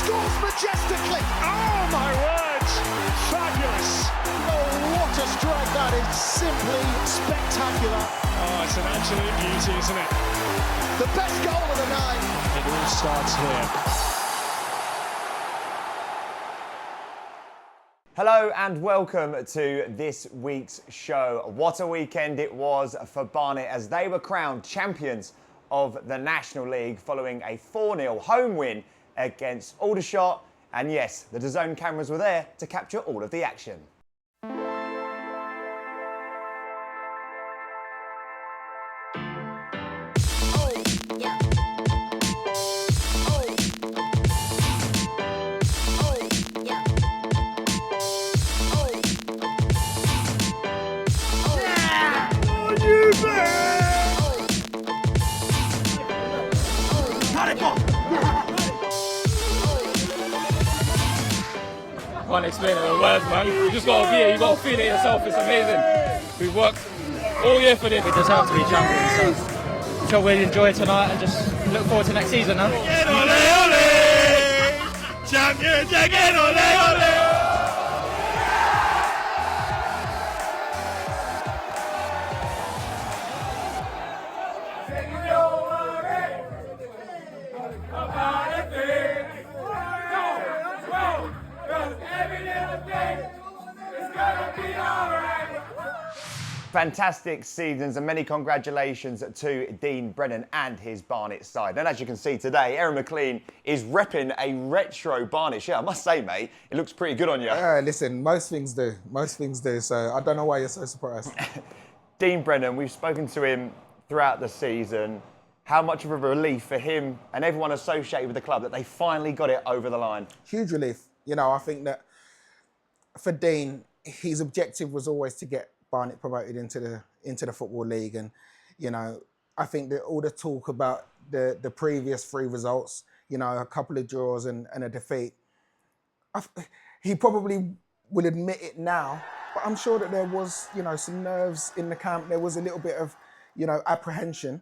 scores majestically. Oh my word! Fabulous! Oh, what a strike that is. Simply spectacular. Oh, it's an absolute beauty, isn't it? The best goal of the night. It all starts here. Hello and welcome to this week's show. What a weekend it was for Barnet as they were crowned champions of the National League following a 4-0 home win against Aldershot. And yes, the Dazn cameras were there to capture all of the action. Can't explain it in words, man. You just gotta be it, you gotta feel it yourself, it's amazing. We've worked all year for this. We deserve to be champions, so I'm sure we'll enjoy tonight and just look forward to next season now. Champions again, ole ole! Fantastic seasons and many congratulations to Dean Brennan and his Barnet side. And as you can see today, Aaron McLean is repping a retro Barnet shirt. I must say, mate, it looks pretty good on you. Listen, most things do. So I don't know why you're so surprised. Dean Brennan, we've spoken to him throughout the season. How much of a relief for him and everyone associated with the club that they finally got it over the line? Huge relief. You know, I think that for Dean, his objective was always to get Barnet promoted into the Football League. And, you know, I think that all the talk about the previous 3 results, you know, a couple of draws and a defeat, he probably will admit it now, but I'm sure that there was, you know, some nerves in the camp. There was a little bit of, you know, apprehension,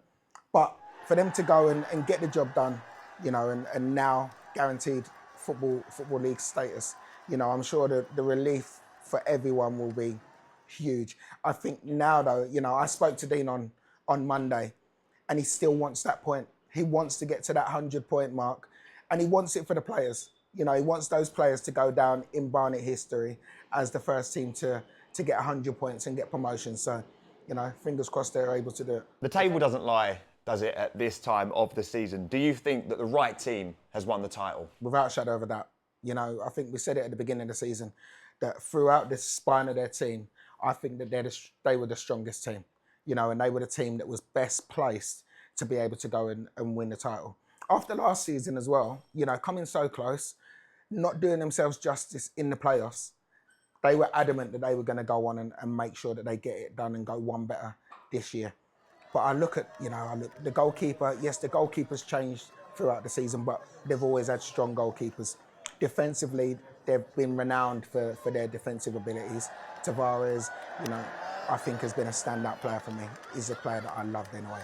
but for them to go and get the job done, you know, and now guaranteed Football League status, you know, I'm sure that the relief for everyone will be huge. I think now though, you know, I spoke to Dean on Monday and he still wants that point. He wants to get to that 100-point mark and he wants it for the players. You know, he wants those players to go down in Barnet history as the first team to get 100 points and get promotion. So, you know, fingers crossed they're able to do it. The table doesn't lie, does it, at this time of the season? Do you think that the right team has won the title? Without a shadow of a doubt. You know, I think we said it at the beginning of the season that throughout the spine of their team, I think that they were the strongest team, you know, and they were the team that was best placed to be able to go and win the title. After last season as well, you know, coming so close, not doing themselves justice in the playoffs, they were adamant that they were going to go on and make sure that they get it done and go one better this year. But I look at, you know, the goalkeeper, yes, the goalkeeper's changed throughout the season, but they've always had strong goalkeepers. Defensively, they've been renowned for their defensive abilities. Tavares, you know, I think has been a standout player for me. He's a player that I loved anyway.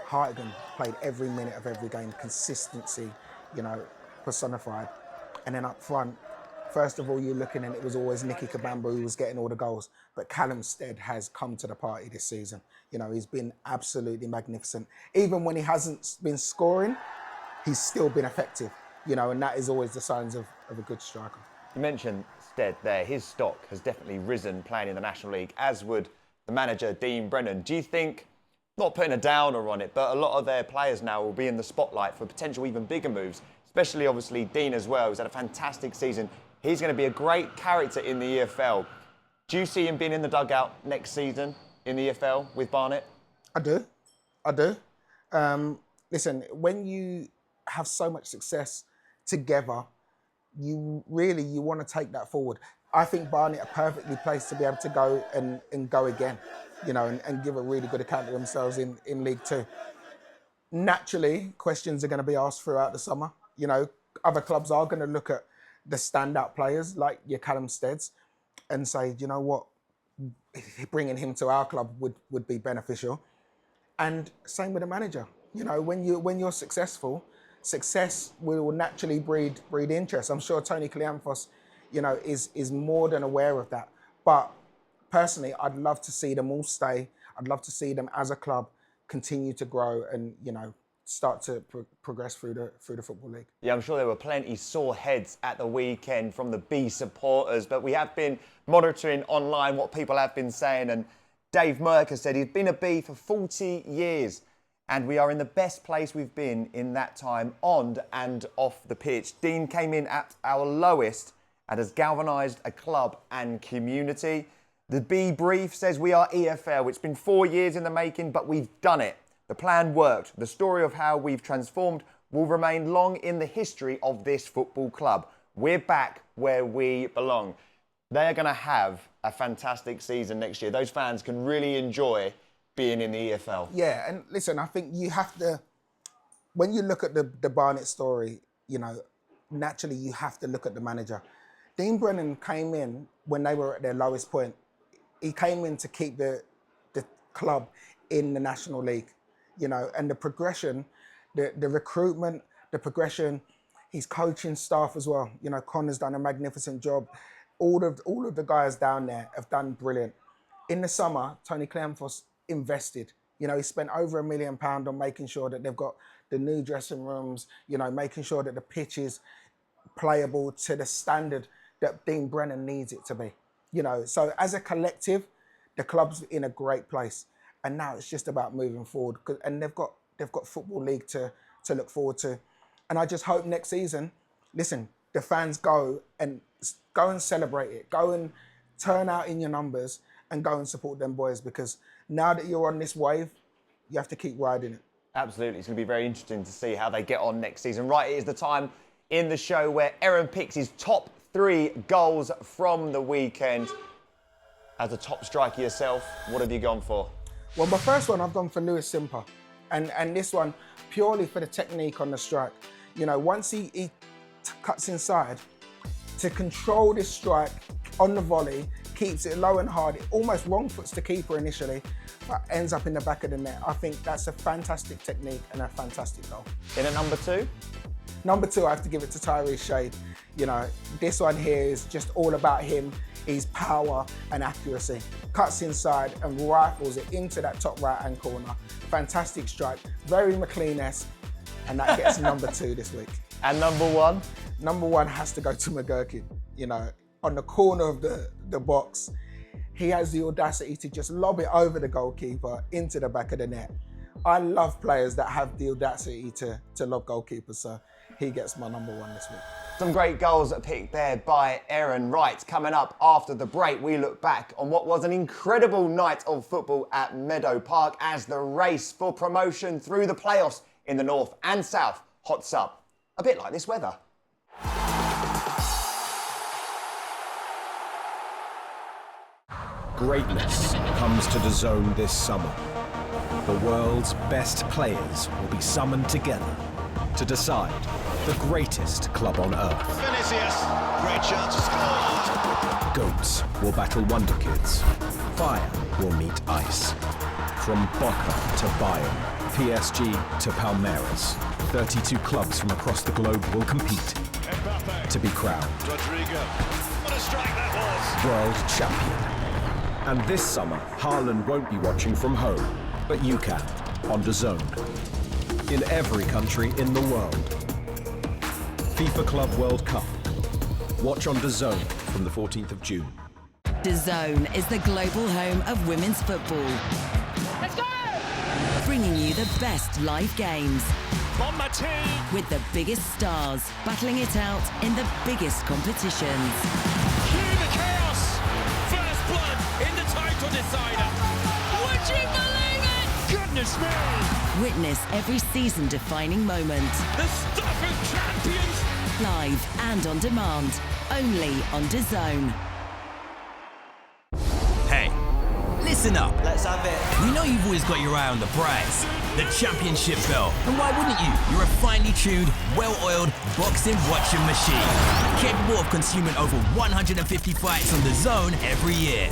Hartigan played every minute of every game, consistency, you know, personified. And then up front, first of all, you're looking and it was always Nicky Kabamba who was getting all the goals. But Callum Stead has come to the party this season. You know, he's been absolutely magnificent. Even when he hasn't been scoring, he's still been effective. You know, and that is always the signs of a good striker. You mentioned Stead there. His stock has definitely risen playing in the National League, as would the manager, Dean Brennan. Do you think, not putting a downer on it, but a lot of their players now will be in the spotlight for potential even bigger moves, especially obviously Dean as well, who's had a fantastic season. He's going to be a great character in the EFL. Do you see him being in the dugout next season in the EFL with Barnet? I do. Listen, when you have so much success together, you want to take that forward. I think Barnet are perfectly placed to be able to go and go again, you know, and give a really good account of themselves in League Two. Naturally, questions are going to be asked throughout the summer. You know, other clubs are going to look at the standout players like your Callum Steads and say, you know what, bringing him to our club would be beneficial. And same with the manager. You know, when you're successful, success will naturally breed interest. I'm sure Tony Kleanthos, is more than aware of that. But personally, I'd love to see them all stay. I'd love to see them as a club continue to grow and, start to progress through the Football League. Yeah, I'm sure there were plenty sore heads at the weekend from the B supporters, but we have been monitoring online what people have been saying, and Dave Merker said he's been a B for 40 years, and we are in the best place we've been in that time, on and off the pitch. Dean came in at our lowest and has galvanised a club and community. The B brief says we are EFL. It's been 4 years in the making, but we've done it. The plan worked. The story of how we've transformed will remain long in the history of this football club. We're back where we belong. They're going to have a fantastic season next year. Those fans can really enjoy being in the EFL. Yeah, and listen, I think you have to, when you look at the Barnet story, naturally you have to look at the manager. Dean Brennan came in when they were at their lowest point. He came in to keep the club in the National League. And the progression, the recruitment, the progression, his coaching staff as well. Connor's done a magnificent job. All of the guys down there have done brilliant. In the summer, Tony Kleanthos invested. He spent over £1 million on making sure that they've got the new dressing rooms, making sure that the pitch is playable to the standard that Dean Brennan needs it to be. So as a collective, the club's in a great place. And now it's just about moving forward, and they've got Football League to look forward to. And I just hope next season, listen, the fans go and celebrate it. Go and turn out in your numbers and go and support them boys, because now that you're on this wave, you have to keep riding it. Absolutely. It's going to be very interesting to see how they get on next season. Right, it is the time in the show where Aaron picks his top 3 goals from the weekend. As a top striker yourself, what have you gone for? Well, my first one, I've gone for Lewis Simper. And this one, purely for the technique on the strike. Once he cuts inside, to control this strike on the volley, keeps it low and hard, it almost wrong foots the keeper initially, but ends up in the back of the net. I think that's a fantastic technique and a fantastic goal. In at number 2? Number 2, I have to give it to Tyrese Shade. This one here is just all about him, his power and accuracy. Cuts inside and rifles it into that top right-hand corner. Fantastic strike, very McLean-esque, and that gets number 2 this week. And number 1? Number 1 has to go to McGurkin. On the corner of the box, he has the audacity to just lob it over the goalkeeper into the back of the net. I love players that have the audacity to lob goalkeepers, so he gets my number 1 this week. Some great goals picked there by Aaron. Right, coming up after the break, we look back on what was an incredible night of football at Meadow Park as the race for promotion through the playoffs in the north and south hots up. A bit like this weather. Greatness comes to Dazn this summer. The world's best players will be summoned together to decide the greatest club on earth. Vinicius, great chance to score. Goats will battle Wonder Kids. Fire will meet ice. From Boca to Bayern, PSG to Palmeiras, 32 clubs from across the globe will compete to be crowned Rodrigo, what a strike that was. world champion. And this summer, Haaland won't be watching from home, but you can, on Dazn. In every country in the world. FIFA Club World Cup. Watch on Dazn from the 14th of June. Dazn is the global home of women's football. Let's go! Bringing you the best live games. On my team. With the biggest stars battling it out in the biggest competitions. Cue the chaos. First blood in the title decider. Would you believe it? Goodness me. Witness every season-defining moment. The stuff of champions. Live and on demand. Only on Dazn. Hey, listen up. Let's have it. We know you've always got your eye on the prize, the championship belt. And why wouldn't you? You're a finely tuned, well-oiled boxing watching machine, capable of consuming over 150 fights on Dazn every year.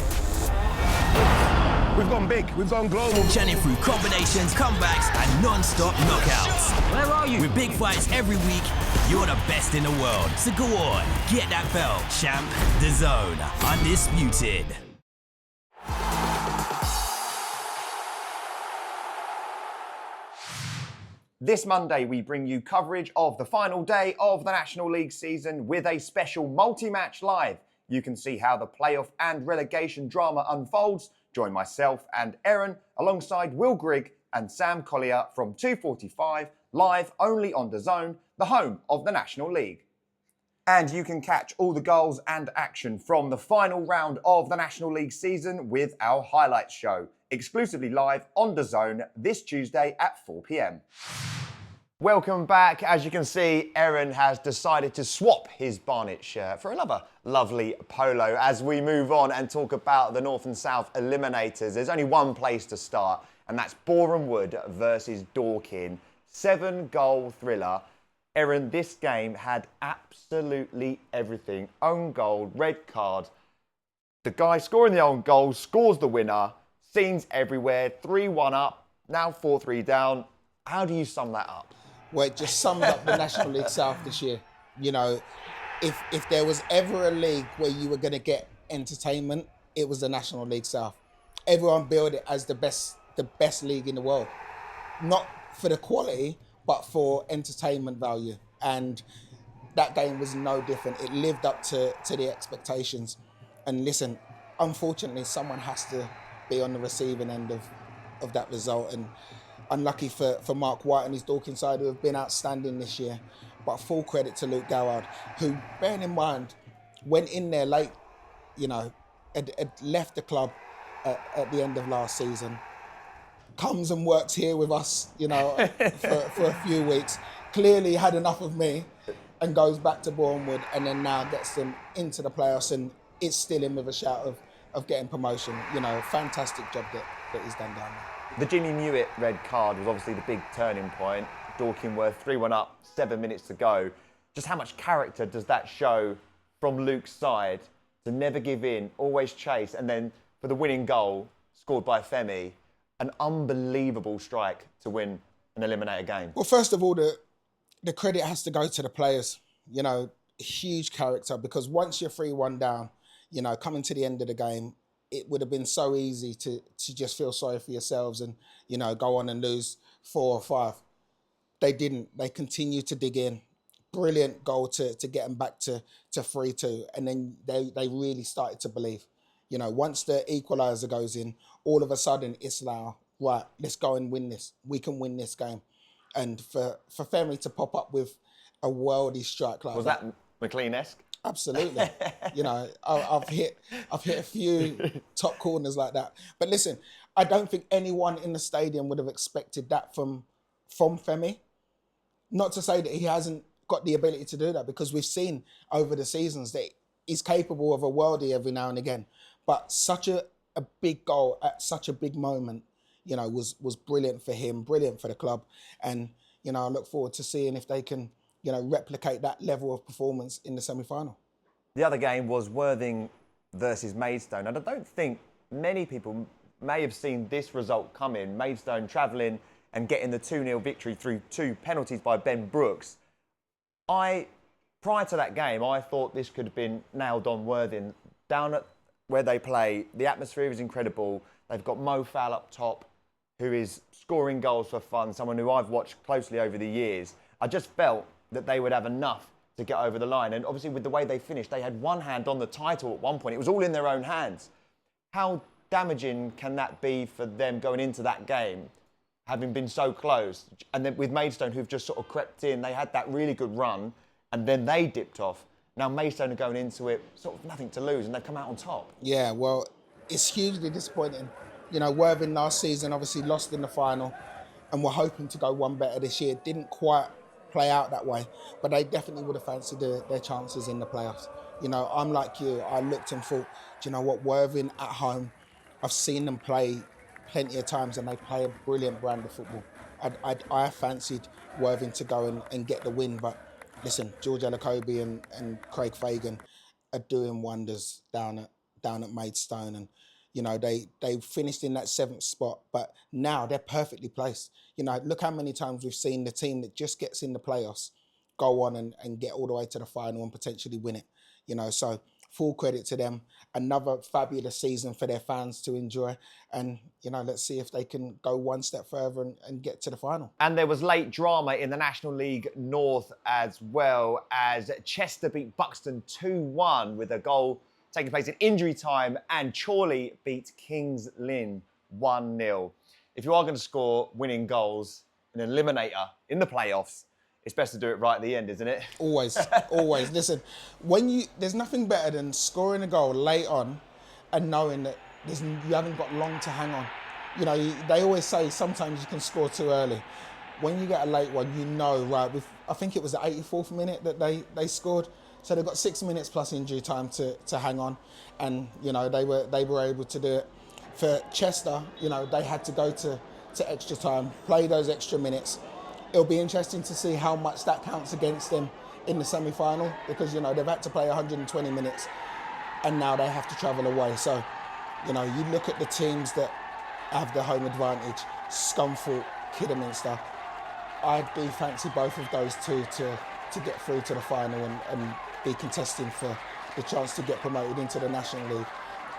We've gone big, we've gone global. Chanting through combinations, comebacks, and non-stop knockouts. Where are you? With big fights every week, you're the best in the world. So go on, get that belt. Champ, Dazn, undisputed. This Monday, we bring you coverage of the final day of the National League season with a special multi-match live. You can see how the playoff and relegation drama unfolds. Join myself and Erin alongside Will Grigg and Sam Collier from 2:45, live only on Dazn, the home of the National League. And you can catch all the goals and action from the final round of the National League season with our highlights show, exclusively live on Dazn this Tuesday at 4 p.m. Welcome back. As you can see, Erin has decided to swap his Barnet shirt for another lovely polo as we move on and talk about the North and South Eliminators. There's only one place to start, and that's Boreham Wood versus Dorking. 7-goal thriller. Erin, this game had absolutely everything. Own goal, red card. The guy scoring the own goal scores the winner. Scenes everywhere. 3-1 up, now 4-3 down. How do you sum that up? Well, it just summed up the National League South this year. You know, if there was ever a league where you were going to get entertainment, it was the National League South. Everyone billed it as the best league in the world. Not for the quality, but for entertainment value. And that game was no different. It lived up to the expectations. And listen, unfortunately, someone has to be on the receiving end of that result. And unlucky for Mark White and his Dorking side, who have been outstanding this year. But full credit to Luke Goward, who, bearing in mind, went in there late, you know, had left the club at the end of last season, comes and works here with us, you know, for a few weeks, clearly had enough of me, and goes back to Boreham Wood, and then now gets them into the playoffs, and it's still in with a shout of getting promotion. You know, fantastic job that he's done down there. The Jimmy Newitt red card was obviously the big turning point. Dorking were 3-1 up, 7 minutes to go. Just how much character does that show from Luke's side to never give in, always chase, and then for the winning goal scored by Femi, an unbelievable strike to win an eliminator game? Well, first of all, the credit has to go to the players. You know, huge character, because once you're 3-1 down, you know, coming to the end of the game, it would have been so easy to just feel sorry for yourselves and, you know, go on and lose 4 or 5. They didn't. They continued to dig in. Brilliant goal to get them back to 3-2. And then they really started to believe. You know, once the equaliser goes in, all of a sudden it's now, right, let's go and win this. We can win this game. And for Femi to pop up with a worldy strike like that. Was that McLean-esque? Absolutely. You know, I've hit a few top corners like that. But listen, I don't think anyone in the stadium would have expected that from Femi. Not to say that he hasn't got the ability to do that, because we've seen over the seasons that he's capable of a worldie every now and again. But such a big goal at such a big moment, you know, was brilliant for him, brilliant for the club. And, you know, I look forward to seeing if they can, you know, replicate that level of performance in the semi-final. The other game was Worthing versus Maidstone. And I don't think many people may have seen this result coming. Maidstone travelling and getting the 2-0 victory through 2 penalties by Ben Brooks. Prior to that game, I thought this could have been nailed on Worthing. Down at where they play, the atmosphere is incredible. They've got Mo Fowl up top, who is scoring goals for fun, someone who I've watched closely over the years. I just felt that they would have enough to get over the line. And obviously with the way they finished, they had one hand on the title at one point. It was all in their own hands. How damaging can that be for them going into that game, having been so close? And then with Maidstone, who've just sort of crept in, they had that really good run, and then they dipped off. Now Maidstone are going into it, sort of nothing to lose, and they've come out on top. Yeah, well, it's hugely disappointing. You know, Worthing last season obviously lost in the final, and we're hoping to go one better this year. It didn't quite play out that way, but they definitely would have fancied their chances in the playoffs. You know, I'm like you, I looked and thought, do you know what, Worthing at home, I've seen them play plenty of times, and they play a brilliant brand of football. I fancied Worthing to go and get the win, but listen, George Elokobi and Craig Fagan are doing wonders down at Maidstone, and You know, they finished in that 7th spot, but now they're perfectly placed. You know, look how many times we've seen the team that just gets in the playoffs go on and get all the way to the final and potentially win it. You know, so full credit to them. Another fabulous season for their fans to enjoy. And, you know, let's see if they can go one step further and get to the final. And there was late drama in the National League North as well, as Chester beat Buxton 2-1 with a goal taking place in injury time, and Chorley beat Kings Lynn 1-0. If you are going to score winning goals in an eliminator in the playoffs, it's best to do it right at the end, isn't it? Always, always. Listen, there's nothing better than scoring a goal late on and knowing that you haven't got long to hang on. You know, they always say sometimes you can score too early. When you get a late one, you know, right, I think it was the 84th minute that they scored. So they've got 6 minutes plus injury time to hang on. And, you know, they were able to do it. For Chester, you know, they had to go to extra time, play those extra minutes. It'll be interesting to see how much that counts against them in the semi-final, because, you know, they've had to play 120 minutes and now they have to travel away. So, you know, you look at the teams that have the home advantage, Scunthorpe, Kidderminster. I do fancy both of those two to get through to the final and be contesting for the chance to get promoted into the National League.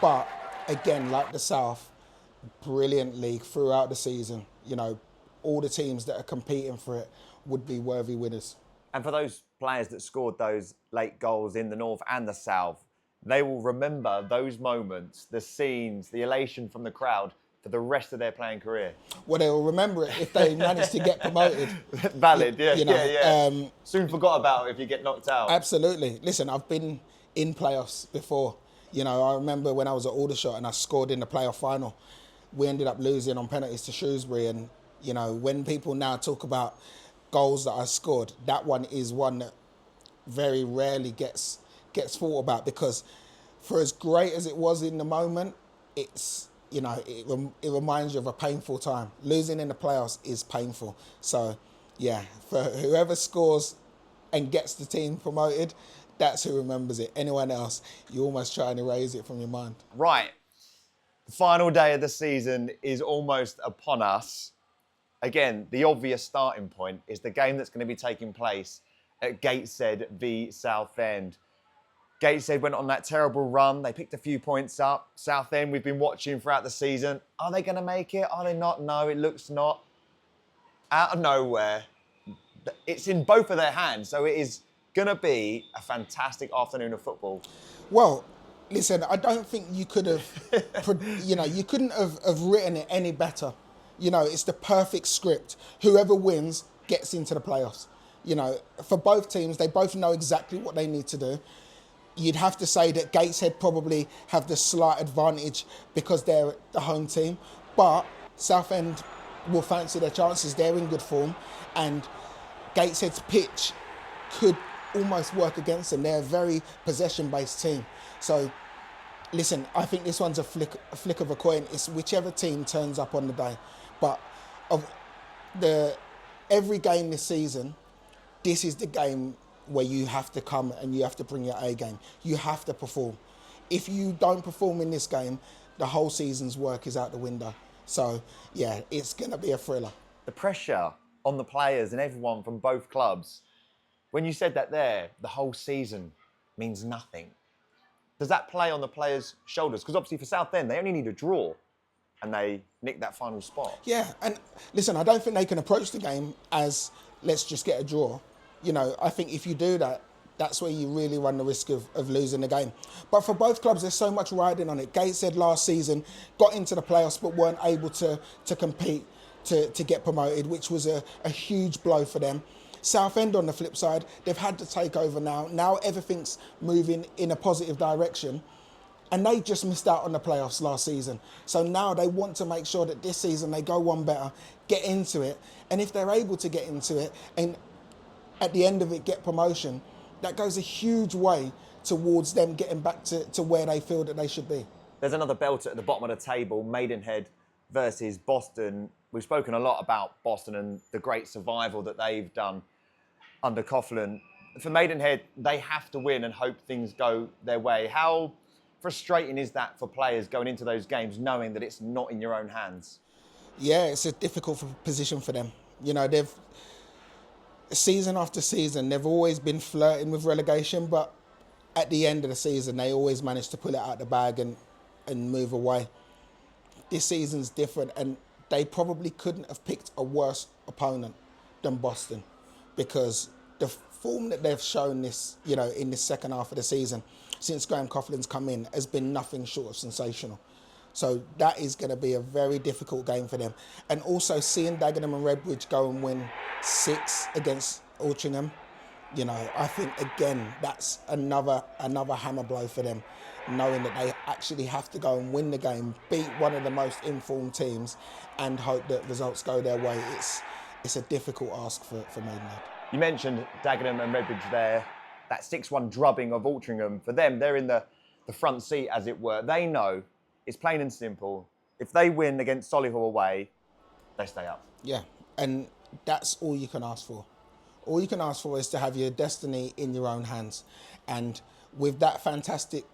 But again, like the South, brilliant league throughout the season. You know, all the teams that are competing for it would be worthy winners. And for those players that scored those late goals in the North and the South, they will remember those moments, the scenes, the elation from the crowd for the rest of their playing career. Well, they will remember it if they manage to get promoted. Valid, yeah, you know, yeah. Soon forgot about it if you get knocked out. Absolutely. Listen, I've been in playoffs before. You know, I remember when I was at Aldershot and I scored in the playoff final. We ended up losing on penalties to Shrewsbury, and, you know, when people now talk about goals that I scored, that one is one that very rarely gets thought about, because for as great as it was in the moment, it's, you know, it reminds you of a painful time. Losing in the playoffs is painful. So, yeah, for whoever scores and gets the team promoted, that's who remembers it. Anyone else, you almost try and erase it from your mind. Right. The final day of the season is almost upon us. Again, the obvious starting point is the game that's going to be taking place at Gateshead v Southend. Gateshead went on that terrible run. They picked a few points up. Southend, we've been watching throughout the season. Are they going to make it? Are they not? No, it looks not. Out of nowhere, it's in both of their hands. So it is going to be a fantastic afternoon of football. Well, listen, I don't think you could have, you know, you couldn't have written it any better. You know, it's the perfect script. Whoever wins gets into the playoffs. You know, for both teams, they both know exactly what they need to do. You'd have to say that Gateshead probably have the slight advantage because they're the home team, but Southend will fancy their chances. They're in good form, and Gateshead's pitch could almost work against them. They're a very possession-based team. So, listen, I think this one's a flick of a coin. It's whichever team turns up on the day. But of every game this season, this is the game where you have to come and you have to bring your A game. You have to perform. If you don't perform in this game, the whole season's work is out the window. So, yeah, it's going to be a thriller. The pressure on the players and everyone from both clubs. When you said that there, the whole season means nothing. Does that play on the players' shoulders? Because obviously for Southend, they only need a draw and they nick that final spot. Yeah, and listen, I don't think they can approach the game as, let's just get a draw. You know, I think if you do that, that's where you really run the risk of losing the game. But for both clubs, there's so much riding on it. Gateshead last season got into the playoffs but weren't able to compete to get promoted, which was a huge blow for them. Southend, on the flip side, they've had to take over now. Now everything's moving in a positive direction. And they just missed out on the playoffs last season. So now they want to make sure that this season they go one better, get into it. And if they're able to get into it and at the end of it get promotion, that goes a huge way towards them getting back to where they feel that they should be. There's another belter at the bottom of the table, Maidenhead versus Boston. We've spoken a lot about Boston and the great survival that they've done under Coughlin. For Maidenhead, they have to win and hope things go their way. How frustrating is that for players going into those games knowing that it's not in your own hands? Yeah, it's a difficult position for them. You know, they've season after season, they've always been flirting with relegation, but at the end of the season, they always manage to pull it out the bag and move away. This season's different, and they probably couldn't have picked a worse opponent than Boston, because the form that they've shown this, you know, in this second half of the season, since Graham Coughlin's come in, has been nothing short of sensational. So that is going to be a very difficult game for them. And also seeing Dagenham and Redbridge go and win 6 against Altrincham, you know, I think again that's another hammer blow for them, knowing that they actually have to go and win the game, beat one of the most informed teams, and hope that results go their way. It's a difficult ask for Maidenhead. You mentioned Dagenham and Redbridge there, that 6-1 drubbing of Altrincham. For them, they're in the front seat, as it were. They know, it's plain and simple, if they win against Solihull away, they stay up. Yeah, and that's all you can ask for. All you can ask for is to have your destiny in your own hands. And with that fantastic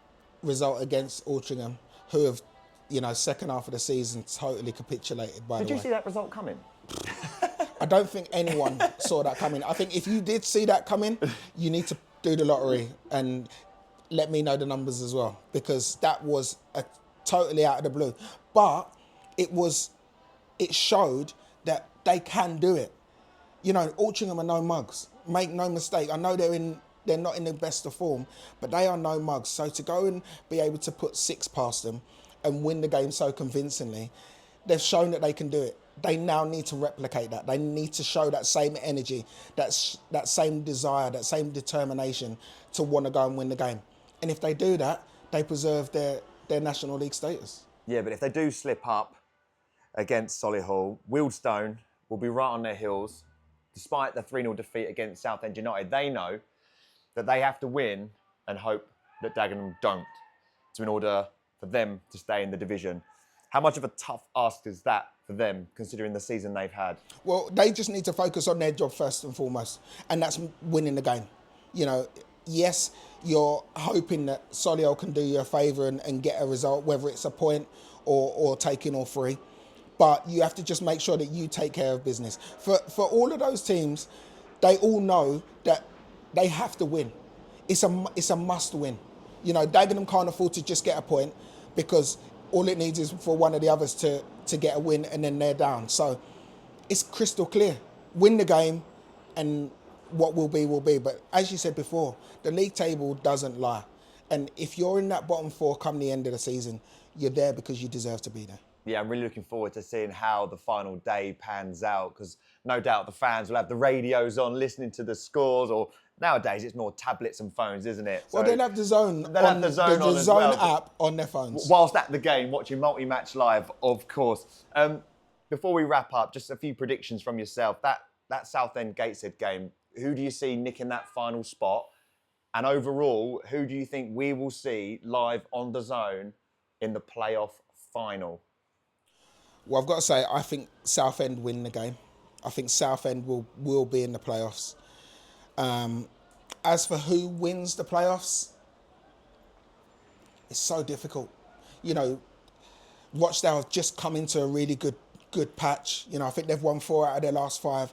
result against Altrincham, who have, you know, second half of the season totally capitulated, by the way. Did you see that result coming? I don't think anyone saw that coming. I think if you did see that coming, you need to do the lottery and let me know the numbers as well, because that was totally out of the blue. But it showed that they can do it. You know, Altrincham are no mugs. Make no mistake. I know they're not in the best of form, but they are no mugs. So to go and be able to put 6 past them and win the game so convincingly, they've shown that they can do it. They now need to replicate that. They need to show that same energy, that same desire, that same determination to want to go and win the game. And if they do that, they preserve their National League status. Yeah, but if they do slip up against Solihull, Wealdstone will be right on their heels. Despite the 3-0 defeat against Southend United, they know that they have to win and hope that Dagenham don't, in order for them to stay in the division. How much of a tough ask is that for them, considering the season they've had? Well, they just need to focus on their job first and foremost, and that's winning the game. You know, yes, you're hoping that Solihull can do you a favour and get a result, whether it's a point or taking all 3. But you have to just make sure that you take care of business. For all of those teams, they all know that they have to win. It's a must win. You know, Dagenham can't afford to just get a point, because all it needs is for one of the others to get a win, and then they're down. So it's crystal clear. Win the game, and what will be, will be. But as you said before, the league table doesn't lie. And if you're in that bottom 4 come the end of the season, you're there because you deserve to be there. Yeah, I'm really looking forward to seeing how the final day pans out, because no doubt the fans will have the radios on, listening to the scores, or nowadays it's more tablets and phones, isn't it? Well, they'll have the Zone app on their phones. Whilst at the game, watching multi-match live, of course. Before we wrap up, just a few predictions from yourself. That Southend Gateshead game, who do you see nicking that final spot? And overall, who do you think we will see live on the Zone in the playoff final? Well, I've got to say, I think Southend win the game. I think Southend will be in the playoffs. As for who wins the playoffs, it's so difficult. You know, Rochdale have just come into a really good patch. You know, I think they've won 4 out of their last 5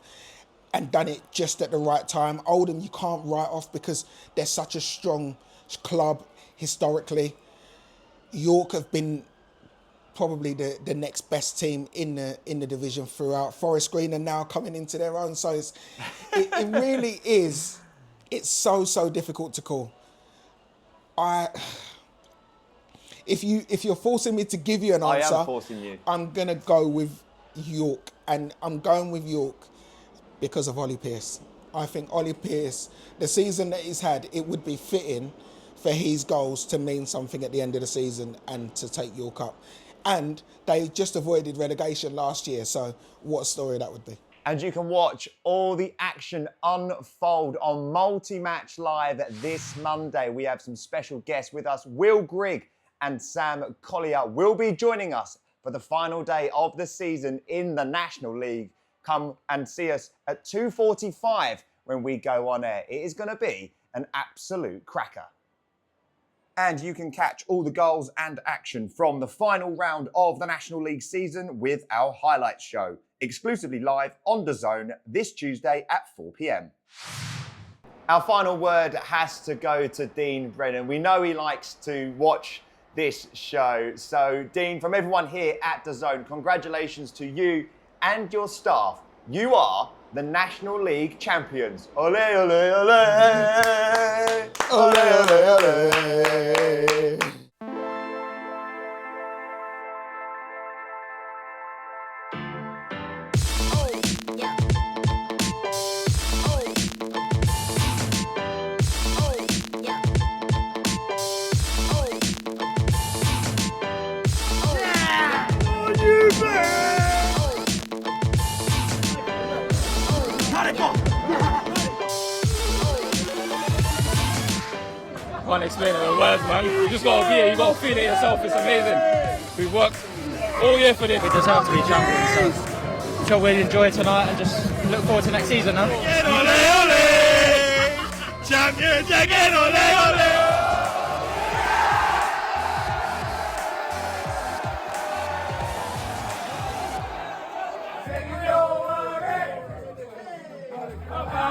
and done it just at the right time. Oldham, you can't write off because they're such a strong club historically. York have been probably the next best team in the division throughout. Forest Green are now coming into their own, so it really is. It's so difficult to call. If you're forcing me to give you an answer, I am forcing you. I'm gonna go with York, and I'm going with York because of Ollie Pearce. I think Ollie Pearce, the season that he's had, it would be fitting for his goals to mean something at the end of the season and to take York up. And they just avoided relegation last year, so what a story that would be. And you can watch all the action unfold on Multi-Match Live this Monday. We have some special guests with us. Will Grigg and Sam Collier will be joining us for the final day of the season in the National League. Come and see us at 2:45 when we go on air. It is going to be an absolute cracker. And you can catch all the goals and action from the final round of the National League season with our highlights show, exclusively live on Dazn this Tuesday at 4 p.m. Our final word has to go to Dean Brennan. We know he likes to watch this show. So, Dean, from everyone here at Dazn, congratulations to you and your staff. You are the National League champions. Ole, ole, ole! Ole, ole, ole! Can't explain it in words, man. You just gotta be here, you gotta feel it yourself, it's amazing. We've worked all year for this. We deserve to be champions, so I'm sure we'll enjoy tonight and just look forward to next season now. Ole, ole! Champions again, ole, ole! Come on!